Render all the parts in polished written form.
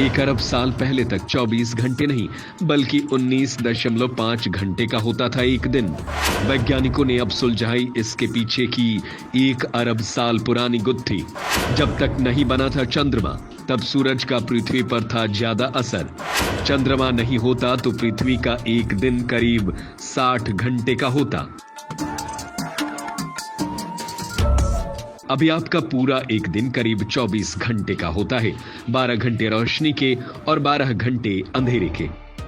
1 अरब साल पहले तक 24 घंटे नहीं बल्कि 19.5 घंटे का होता था एक दिन। वैज्ञानिकों ने अब सुलझाई इसके पीछे की 1 अरब साल पुरानी गुत्थी। जब तक नहीं बना था चंद्रमा, तब सूरज का पृथ्वी पर था ज्यादा असर। चंद्रमा नहीं होता तो पृथ्वी का एक दिन करीब 60 घंटे का होता। अभी आपका पूरा एक दिन करीब 24 घंटे का होता है, 12 घंटे रोशनी के और 12 घंटे अंधेरे के।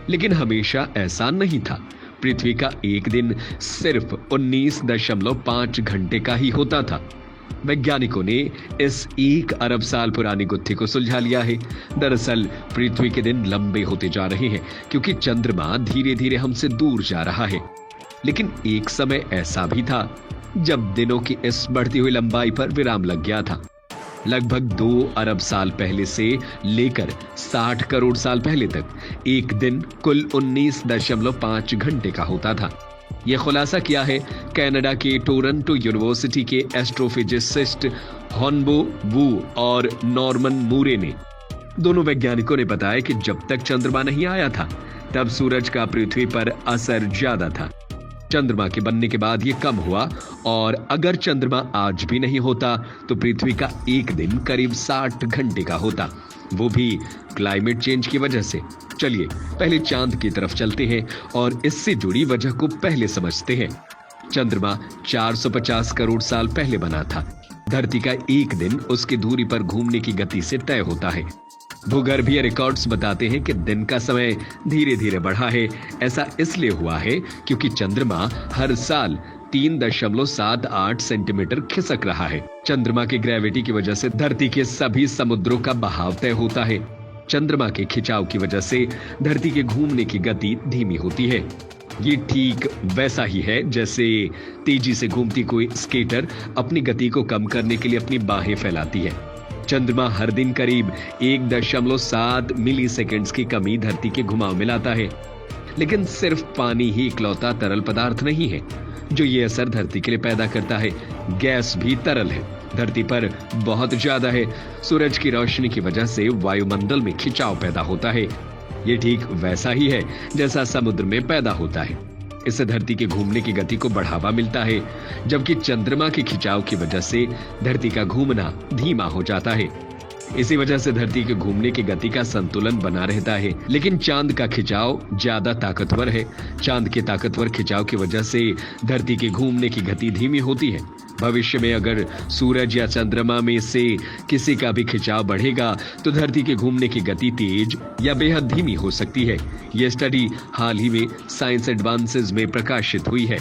लेकिन हमेशा ऐसा नहीं था। पृथ्वी का एक दिन सिर्फ 19.5 घंटे का ही होता था। वैज्ञानिकों ने इस 1 अरब साल पुरानी गुत्थी को सुलझा लिया है। दरअसल पृथ्वी के दिन लंबे होते जा रहे हैं क्योंकि चंद्रमा धीरे धीरे हमसे दूर जा रहा है। लेकिन एक समय ऐसा भी था जब दिनों की इस बढ़ती हुई लंबाई पर विराम लग गया था। लगभग 2 अरब साल पहले से लेकर 60 करोड़ साल पहले तक एक दिन कुल 19.5 घंटे का होता था। यह खुलासा किया है कनाडा के टोरंटो यूनिवर्सिटी के एस्ट्रोफिजिसिस्ट हॉनबो वू और नॉर्मन मूरे ने। दोनों वैज्ञानिकों ने बताया कि जब तक चंद्रमा नहीं आया था तब सूरज का पृथ्वी पर असर ज्यादा था। चंद्रमा के बनने के बाद यह कम हुआ और अगर चंद्रमा आज भी नहीं होता तो पृथ्वी का एक दिन करीब 60 घंटे का होता, वो भी क्लाइमेट चेंज की वजह से। चलिए पहले चांद की तरफ चलते हैं और इससे जुड़ी वजह को पहले समझते हैं। चंद्रमा 450 करोड़ साल पहले बना था। धरती का एक दिन उसकी दूरी पर घूमने की गति से तय होता है। भूगर्भीय रिकॉर्ड्स बताते हैं कि दिन का समय धीरे धीरे बढ़ा है। ऐसा इसलिए हुआ है क्योंकि चंद्रमा हर साल 3.78 सेंटीमीटर खिसक रहा है। चंद्रमा की ग्रेविटी की वजह से धरती के सभी समुद्रों का बहाव तय होता है। चंद्रमा के खिंचाव की वजह से धरती के घूमने की गति धीमी होती है। ये ठीक वैसा ही है जैसे तेजी से घूमती कोई स्केटर अपनी गति को कम करने के लिए अपनी बाहें फैलाती है। चंद्रमा हर दिन करीब 1.7 मिली सेकेंड्स की कमी धरती के घुमाव में लाता है। लेकिन सिर्फ पानी ही इकलौता तरल पदार्थ नहीं है जो ये असर धरती के लिए पैदा करता है। गैस भी तरल है, धरती पर बहुत ज्यादा है। सूरज की रोशनी की वजह से वायुमंडल में खिंचाव पैदा होता है। ये ठीक वैसा ही है जैसा समुद्र में पैदा होता है। इससे धरती के घूमने की गति को बढ़ावा मिलता है, जबकि चंद्रमा के खिंचाव की वजह से धरती का घूमना धीमा हो जाता है। इसी वजह से धरती के घूमने की गति का संतुलन बना रहता है। लेकिन चांद का खिंचाव ज्यादा ताकतवर है। चांद के ताकतवर खिंचाव की वजह से धरती के घूमने की गति धीमी होती है। भविष्य में अगर सूरज या चंद्रमा में से किसी का भी खिंचाव बढ़ेगा तो धरती के घूमने की गति तेज या बेहद धीमी हो सकती है। यह स्टडी हाल ही में साइंस एडवांसेस में प्रकाशित हुई है।